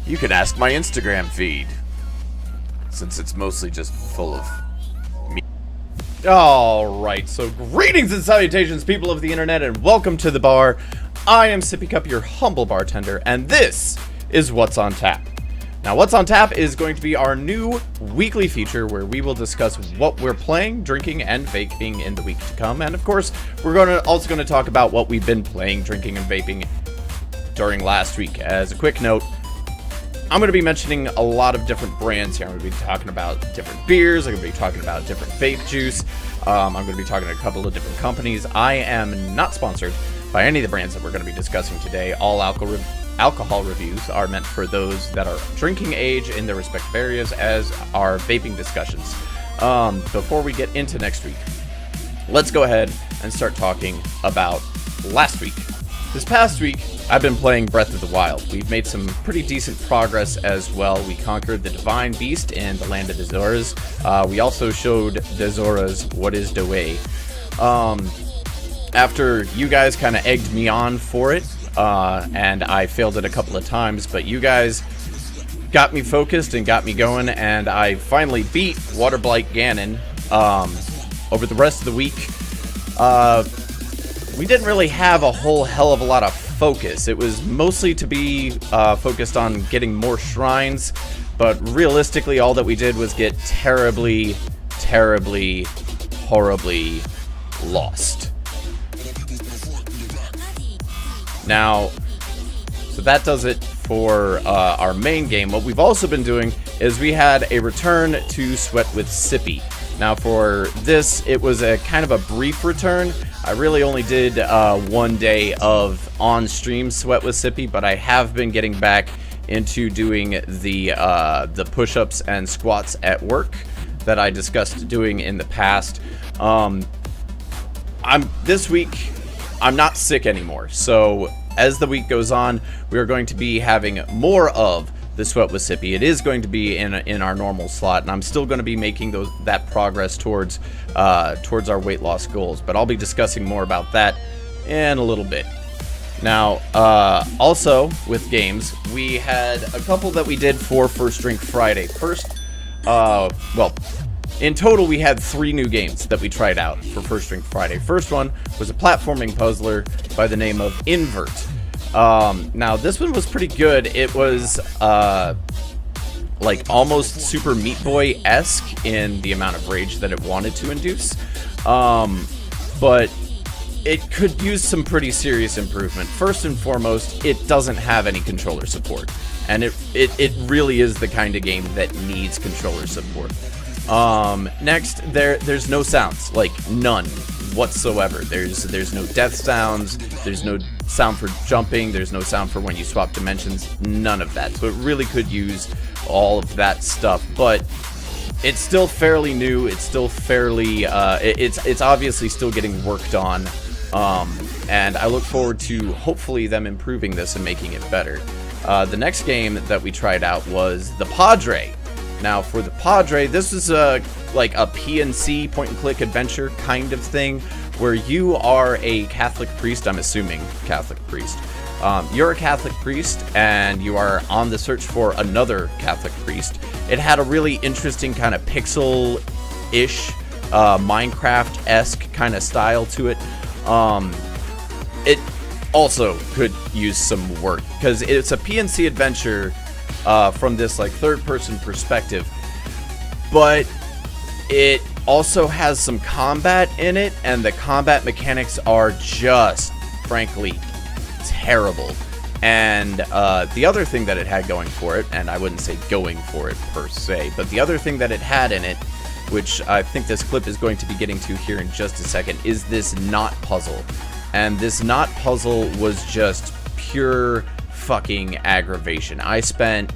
You can ask my Instagram feed, since it's mostly just full of me. Alright, so greetings and salutations, people of the internet, and welcome to the bar. I am Sippy Cup, your humble bartender, and this is What's on Tap. Now, What's on Tap is going to be our new weekly feature where we will discuss what we're playing, drinking, and vaping in the week to come. And of course, we're also going to talk about what we've been playing, drinking, and vaping during last week. As a quick note, I'm going to be mentioning a lot of different brands here. I'm going to be talking about different beers. I'm going to be talking about different vape juice. I'm going to be talking to a couple of different companies. I am not sponsored by any of the brands that we're going to be discussing today. All alcohol reviews are meant for those that are drinking age in their respective areas, as are vaping discussions. Before we get into next week, let's go ahead and start talking about last week. This past week, I've been playing Breath of the Wild. We've made some pretty decent progress as well. We conquered the Divine Beast in the Land of the Zoras. We also showed the Zoras what is the way. After you guys kind of egged me on for it, and I failed it a couple of times, but you guys got me focused and got me going, and I finally beat Waterblight Ganon. Over the rest of the week, we didn't really have a whole hell of a lot of focus. It was mostly to be focused on getting more shrines, but realistically all that we did was get terribly, horribly lost. Now, so that does it for our main game. What we've also been doing is we had a return to Sweat with Sippy. Now for this, it was a kind of a brief return. I really only did 1 day of on-stream Sweat with Sippy, but I have been getting back into doing the push-ups and squats at work that I discussed doing in the past. This week, I'm not sick anymore, so as the week goes on, we are going to be having more of the Sweat with Sippy. It is going to be in our normal slot, and I'm still going to be making that progress towards our weight loss goals. But I'll be discussing more about that in a little bit. Now, also with games, we had a couple that we did for First Drink Friday. In total, we had 3 new games that we tried out for First Drink Friday. First one was a platforming puzzler by the name of In-Vert. Now, this one was pretty good. It was, like, almost Super Meat Boy-esque in the amount of rage that it wanted to induce. But it could use some pretty serious improvement. First and foremost, it doesn't have any controller support. And it really is the kind of game that needs controller support. Next, there's no sounds, like none whatsoever. There's no death sounds, there's no sound for jumping, there's no sound for when you swap dimensions, none of that. So it really could use all of that stuff, but it's still fairly new. It's still fairly, it's obviously still getting worked on, and I look forward to hopefully them improving this and making it better. The next game that we tried out was the Padre. Now, for the Padre, this is like a PNC, point-and-click adventure kind of thing, where you are a Catholic priest. I'm assuming Catholic priest. You're a Catholic priest, and you are on the search for another Catholic priest. It had a really interesting kind of pixel-ish, Minecraft-esque kind of style to it. It also could use some work, because it's a PNC adventure from this like third-person perspective, but it also has some combat in it, and the combat mechanics are just frankly terrible. And the other thing that it had going for it, and I wouldn't say going for it per se, but the other thing that it had in it, which I think this clip is going to be getting to here in just a second, is this knot puzzle. And this knot puzzle was just pure fucking aggravation. I spent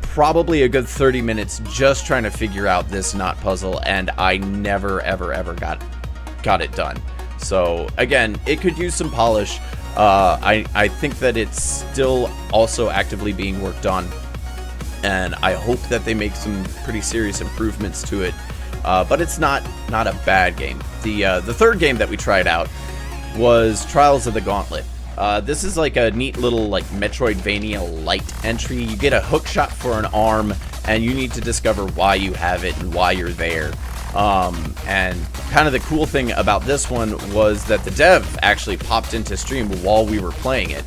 probably a good 30 minutes just trying to figure out this knot puzzle, and I never ever got it done. So again, it could use some polish. I think that it's still also actively being worked on, and I hope that they make some pretty serious improvements to it. But it's not a bad game. The third game that we tried out was Trials of the Gauntlet. This is like a neat little like Metroidvania light entry. You get a hook shot for an arm, and you need to discover why you have it and why you're there. And kind of the cool thing about this one was that the dev actually popped into stream while we were playing it.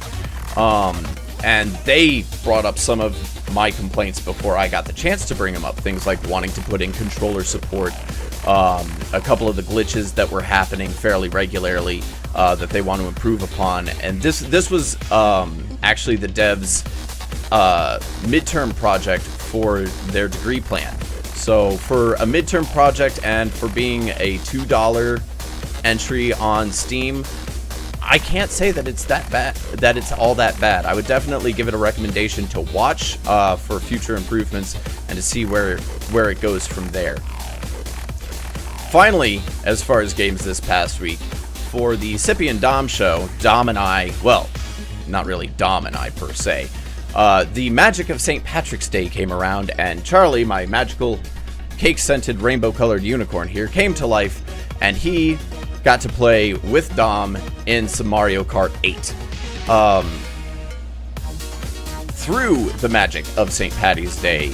And they brought up some of my complaints before I got the chance to bring them up. Things like wanting to put in controller support, a couple of the glitches that were happening fairly regularly that they want to improve upon. And this was actually the devs' midterm project for their degree plan. So for a midterm project and for being a $2 entry on Steam, I can't say that it's that bad, that it's all that bad. I would definitely give it a recommendation to watch for future improvements and to see where it goes from there. Finally, as far as games this past week, for the Sippy and Dom show, Dom and I, well, not really Dom and I per se, the magic of St. Patrick's Day came around, and Charlie, my magical cake-scented rainbow-colored unicorn here, came to life, and he got to play with Dom in some Mario Kart 8. Through the magic of St. Patty's Day,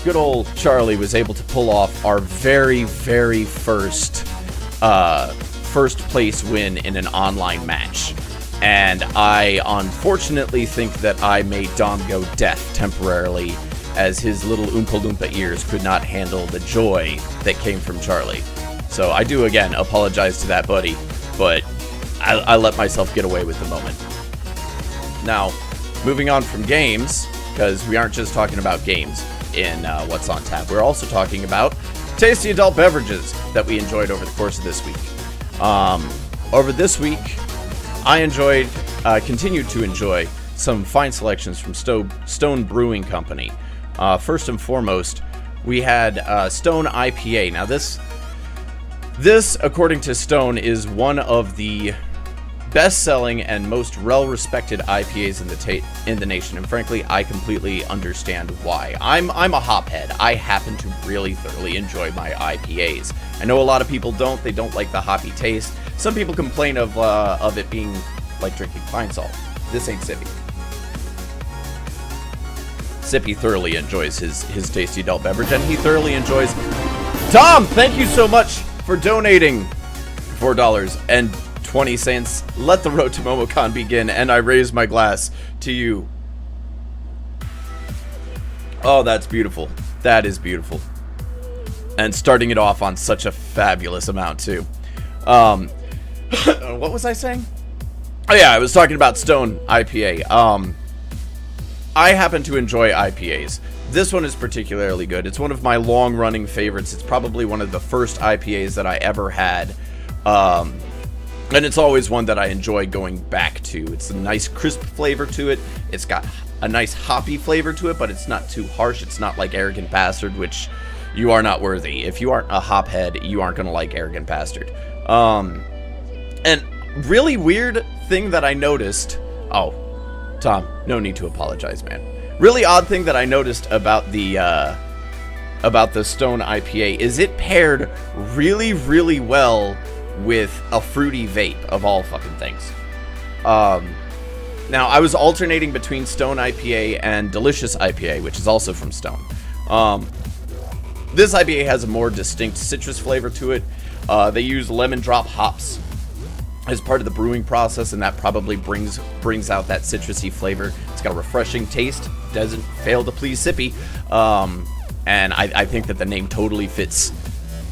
good old Charlie was able to pull off our very, very first place win in an online match. And I unfortunately think that I made Dom go deaf temporarily, as his little Oompa Loompa ears could not handle the joy that came from Charlie. So I do, again, apologize to that buddy, but I let myself get away with the moment. Now, moving on from games, because we aren't just talking about games in What's on Tap. We're also talking about tasty adult beverages that we enjoyed over the course of this week. Over this week, I continued to enjoy some fine selections from Stone Brewing Company. First and foremost, we had Stone IPA. Now this, according to Stone, is one of the best-selling and most well-respected IPAs in the nation, and frankly, I completely understand why. I'm a hophead. I happen to really thoroughly enjoy my IPAs. I know a lot of people don't. They don't like the hoppy taste. Some people complain of it being like drinking pine salt. This ain't Sippy. Sippy thoroughly enjoys his tasty adult beverage, and he thoroughly enjoys... Tom, thank you so much for donating $4.20. Let the road to MomoCon begin, and I raise my glass to you. Oh, that's beautiful. That is beautiful. And starting it off on such a fabulous amount, too. What was I saying? Oh, yeah, I was talking about Stone IPA. I happen to enjoy IPAs. This one is particularly good. It's one of my long-running favorites. It's probably one of the first IPAs that I ever had. And it's always one that I enjoy going back to. It's a nice crisp flavor to it. It's got a nice hoppy flavor to it, but it's not too harsh. It's not like Arrogant Bastard, which you are not worthy. If you aren't a hophead, you aren't going to like Arrogant Bastard. And really weird thing that I noticed... Oh, Tom, no need to apologize, man. Really odd thing that I noticed about the Stone IPA is it paired really, really well with a fruity vape, of all fucking things. Now, I was alternating between Stone IPA and Delicious IPA, which is also from Stone. This IPA has a more distinct citrus flavor to it. They use lemon drop hops as part of the brewing process, and that probably brings out that citrusy flavor. It's got a refreshing taste, doesn't fail to please Sippy, and I think that the name totally fits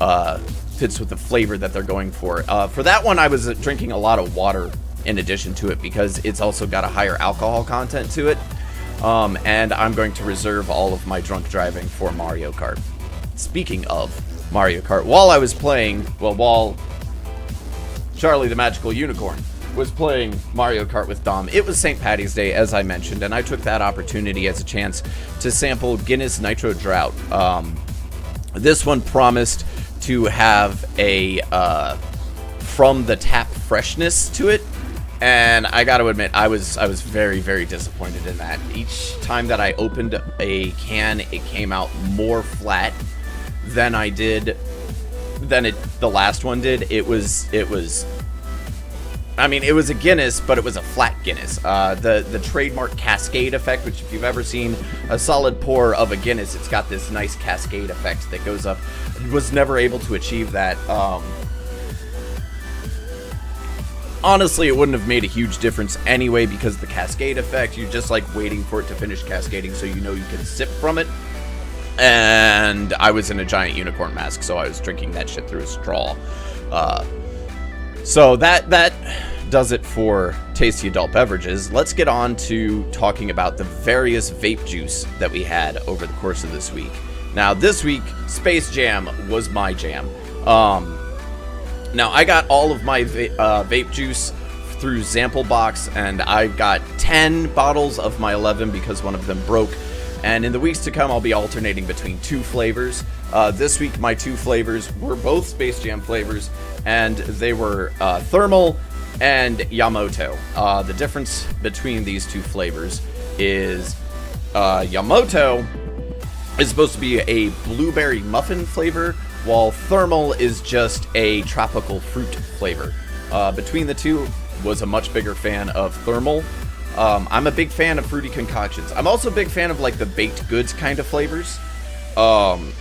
with the flavor that they're going for. For that one, I was drinking a lot of water in addition to it, because it's also got a higher alcohol content to it, and I'm going to reserve all of my drunk driving for Mario Kart. Speaking of Mario Kart, while Charlie the Magical Unicorn was playing Mario Kart with Dom, it was St. Patty's Day, as I mentioned, and I took that opportunity as a chance to sample Guinness Nitro Drought. This one promised to have a from the tap freshness to it, and I got to admit, I was very, very disappointed in that. Each time that I opened a can, it came out more flat than the last one did. It was I mean, it was a Guinness, but it was a flat Guinness. The trademark cascade effect, which if you've ever seen a solid pour of a Guinness, it's got this nice cascade effect that goes up. It was never able to achieve that. Honestly, it wouldn't have made a huge difference anyway because the cascade effect, you're just like waiting for it to finish cascading so you know you can sip from it. And I was in a giant unicorn mask, so I was drinking that shit through a straw. So that does it for tasty adult beverages. Let's get on to talking about the various vape juice that we had over the course of this week. Now, this week, Space Jam was my jam. Now, I got all of my vape juice through Zample Box, and I've got 10 bottles of my 11 because one of them broke. And in the weeks to come, I'll be alternating between 2 flavors. This week, my 2 flavors were both Space Jam flavors, and they were Thermal and Yamoto. The difference between these 2 flavors is Yamoto is supposed to be a blueberry muffin flavor, while Thermal is just a tropical fruit flavor. Between the 2, was a much bigger fan of Thermal. I'm a big fan of fruity concoctions. I'm also a big fan of like the baked goods kind of flavors,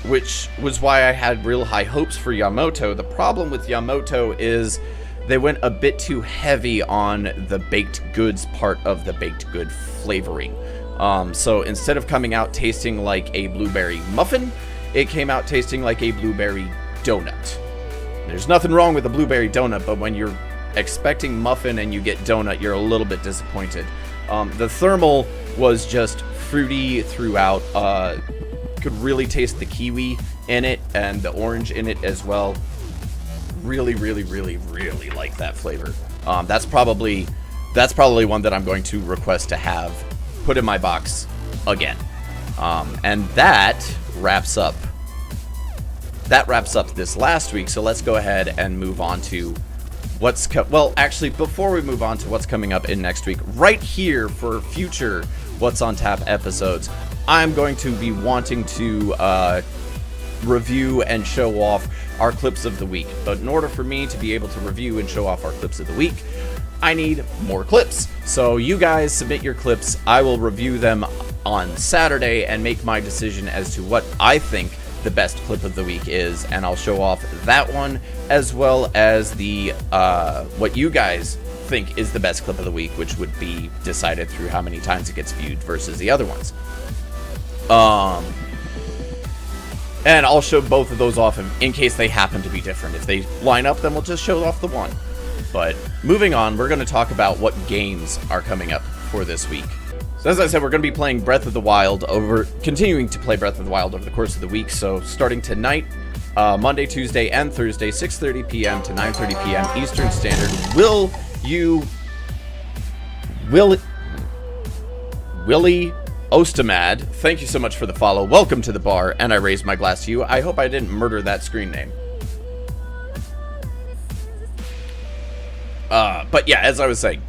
which was why I had real high hopes for Yamoto. The problem with Yamoto is they went a bit too heavy on the baked goods part of the baked good flavoring. So instead of coming out tasting like a blueberry muffin, it came out tasting like a blueberry donut. There's nothing wrong with a blueberry donut, but when you're expecting muffin and you get donut, you're a little bit disappointed. The Thermal was just fruity throughout. Could really taste the kiwi in it and the orange in it as well. Really, really, really, really like that flavor. That's probably one that I'm going to request to have put in my box again. And that wraps up this last week. So let's go ahead and move on to well, actually, before we move on to what's coming up in next week, right here for future What's on Tap episodes, I'm going to be wanting to review and show off our clips of the week. But in order for me to be able to review and show off our clips of the week, I need more clips. So you guys submit your clips. I will review them on Saturday and make my decision as to what I think the best clip of the week is, and I'll show off that one as well as the what you guys think is the best clip of the week, which would be decided through how many times it gets viewed versus the other ones. And I'll show both of those off in case they happen to be different. If they line up, then we'll just show off the one. But moving on, we're going to talk about what games are coming up for this week. So as I said, we're going to be playing Breath of the Wild continuing to play Breath of the Wild over the course of the week. So starting tonight, Monday, Tuesday, and Thursday, 6:30 p.m. to 9:30 p.m. Eastern Standard. Willie Ostamad, thank you so much for the follow. Welcome to the bar, and I raise my glass to you. I hope I didn't murder that screen name. But yeah, as I was saying,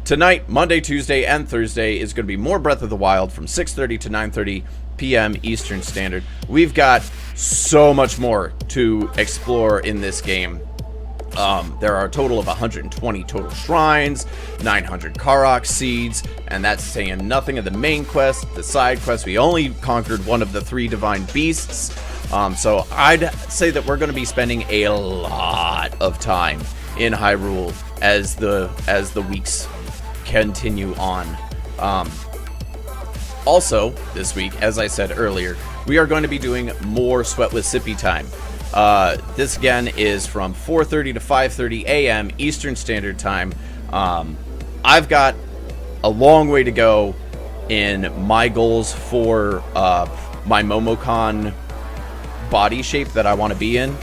tonight, Monday, Tuesday, and Thursday is going to be more Breath of the Wild from 6:30 to 9:30 p.m. Eastern Standard. We've got so much more to explore in this game. There are a total of 120 total shrines, 900 Karok seeds, and that's saying nothing of the main quest, the side quest. We only conquered one of the 3 divine beasts, so I'd say that we're going to be spending a lot of time in Hyrule as the weeks continue on. Also, this week, as I said earlier, we are going to be doing more Sweat with Sippy time. This again is from 4:30 to 5:30 a.m. Eastern Standard Time. I've got a long way to go in my goals for my MomoCon body shape that I want to be in,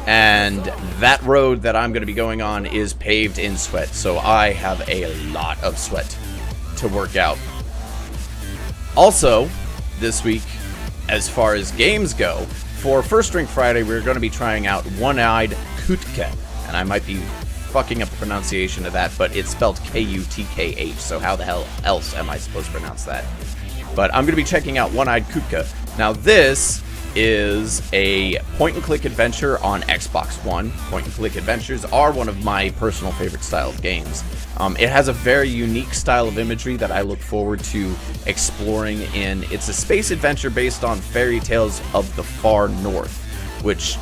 and that road that I'm going to be going on is paved in sweat, so I have a lot of sweat to work out. Also, this week, as far as games go, for First Drink Friday, we're going to be trying out One-Eyed Kutkh, and I might be fucking up the pronunciation of that, but it's spelled Kutkh, so how the hell else am I supposed to pronounce that? But I'm going to be checking out One-Eyed Kutkh. Now this is a point-and-click adventure on Xbox One. Point-and-click adventures are one of my personal favorite style of games. It has a very unique style of imagery that I look forward to exploring in. It's a space adventure based on fairy tales of the far north, which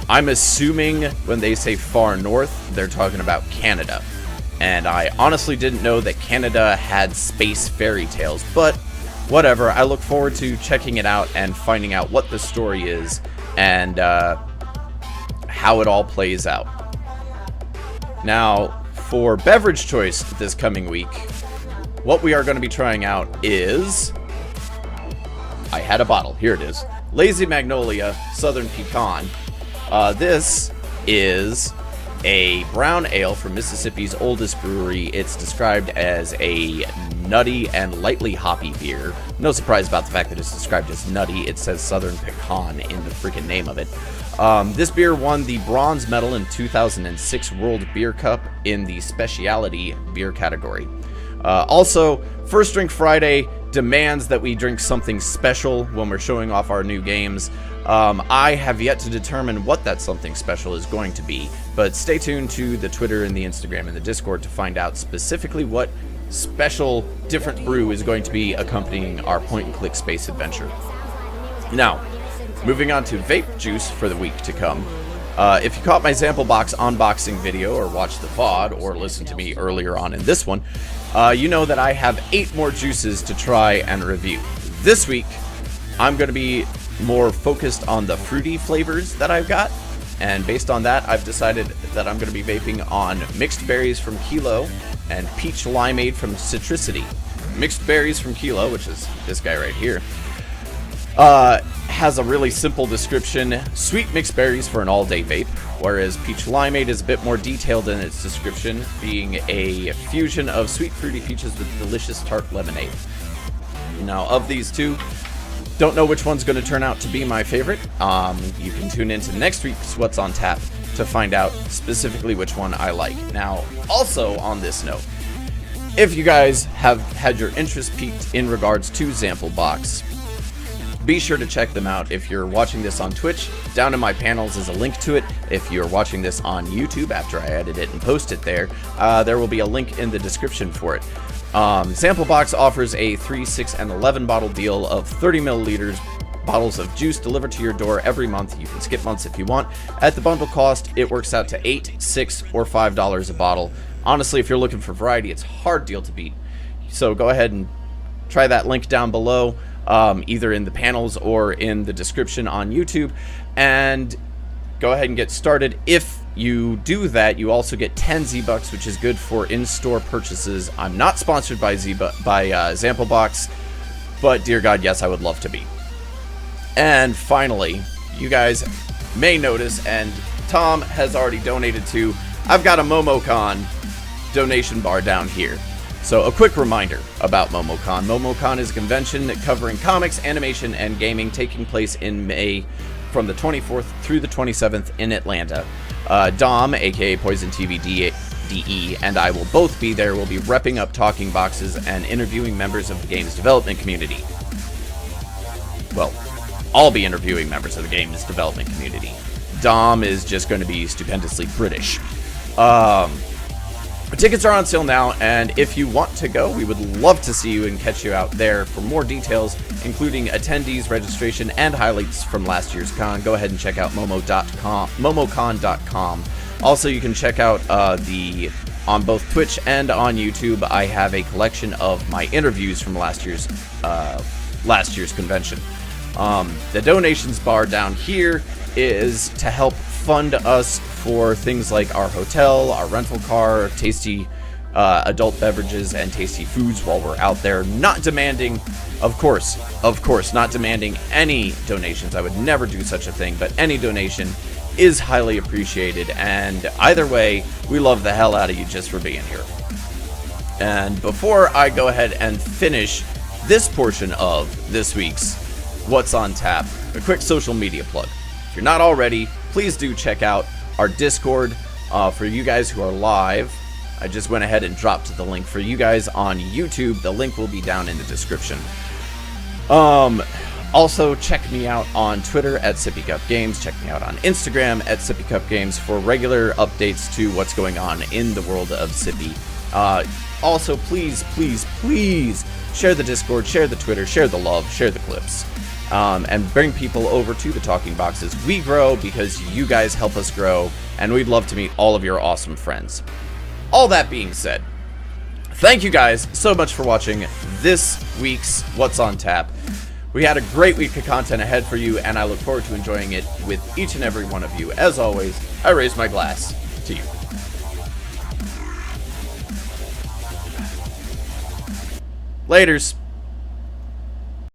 I'm assuming when they say far north, they're talking about Canada. And I honestly didn't know that Canada had space fairy tales, but whatever. I look forward to checking it out and finding out what the story is and how it all plays out. Now, for Beverage Choice this coming week, what we are going to be trying out is... I had a bottle. Here it is. Lazy Magnolia Southern Pecan. This is a brown ale from Mississippi's oldest brewery. It's described as a nutty and lightly hoppy beer. No surprise about the fact that it's described as nutty. It says Southern Pecan in the freaking name of it. This beer won the bronze medal in 2006 World Beer Cup in the specialty beer category. Also, First Drink Friday demands that we drink something special when we're showing off our new games. I have yet to determine what that something special is going to be, but stay tuned to the Twitter and the Instagram and the Discord to find out specifically what special different brew is going to be accompanying our point-and-click space adventure. Now, moving on to vape juice for the week to come. If you caught my sample box unboxing video or watched the VOD or listened to me earlier on in this one, you know that I have 8 more juices to try and review. This week, I'm going to be more focused on the fruity flavors that I've got, and based on that, I've decided that I'm going to be vaping on Mixed Berries from Kilo and Peach Limeade from Citricity. Mixed Berries from Kilo, which is this guy right here, has a really simple description: sweet mixed berries for an all-day vape, whereas Peach Limeade is a bit more detailed in its description, being a fusion of sweet fruity peaches with delicious tart lemonade. Now, of these two, don't know which one's going to turn out to be my favorite. You can tune into next week's What's on Tap to find out specifically which one I like. Now, also on this note, if you guys have had your interest piqued in regards to Sample Box, be sure to check them out. If you're watching this on Twitch, down in my panels is a link to it. If you're watching this on YouTube after I edit it and post it there will be a link in the description for it. Sample Box offers a 3, 6, and 11 bottle deal of 30 milliliters bottles of juice delivered to your door every month. You can skip months if you want. At the bundle cost, it works out to $8, $6, or $5 a bottle. Honestly, if you're looking for variety, it's a hard deal to beat. So go ahead and try that link down below, either in the panels or in the description on YouTube, and go ahead and get started. If you do that, you also get 10 Z-Bucks, which is good for in-store purchases. I'm not sponsored by Sample Box, but dear God, yes, I would love to be. And finally, you guys may notice, and Tom has already donated to, I've got a MomoCon donation bar down here. So a quick reminder about MomoCon. MomoCon is a convention covering comics, animation, and gaming taking place in May from the 24th through the 27th in Atlanta. Dom, aka Poison TV DE, and I will both be there. We'll be repping up talking boxes and interviewing members of the game's development community. Well, I'll be interviewing members of the game's development community. Dom is just going to be stupendously British. Tickets are on sale now, and if you want to go, we would love to see you and catch you out there. For more details, including attendees, registration, and highlights from last year's con, go ahead and check out momocon.com. Also, you can check out on both Twitch and on YouTube, I have a collection of my interviews from last year's convention. The donations bar down here is to help fund us for things like our hotel, our rental car, tasty adult beverages, and tasty foods while we're out there. Not demanding, of course, not demanding any donations. I would never do such a thing, but any donation is highly appreciated, and either way, we love the hell out of you just for being here. And before I go ahead and finish this portion of this week's What's on Tap, a quick social media plug. If you're not already, please do check out our Discord. For you guys who are live, I just went ahead and dropped the link. For you guys on YouTube, the link will be down in the description. Also, check me out on Twitter at Sippy Cup Games. Check me out on Instagram at Sippy Cup Games for regular updates to what's going on in the world of Sippy. Also, please, please, please share the Discord, share the Twitter, share the love, share the clips, and bring people over to the Talking Boxes. We grow because you guys help us grow, and we'd love to meet all of your awesome friends. All that being said, thank you guys so much for watching this week's What's on Tap. We had a great week of content ahead for you, and I look forward to enjoying it with each and every one of you. As always, I raise my glass to you. Laters.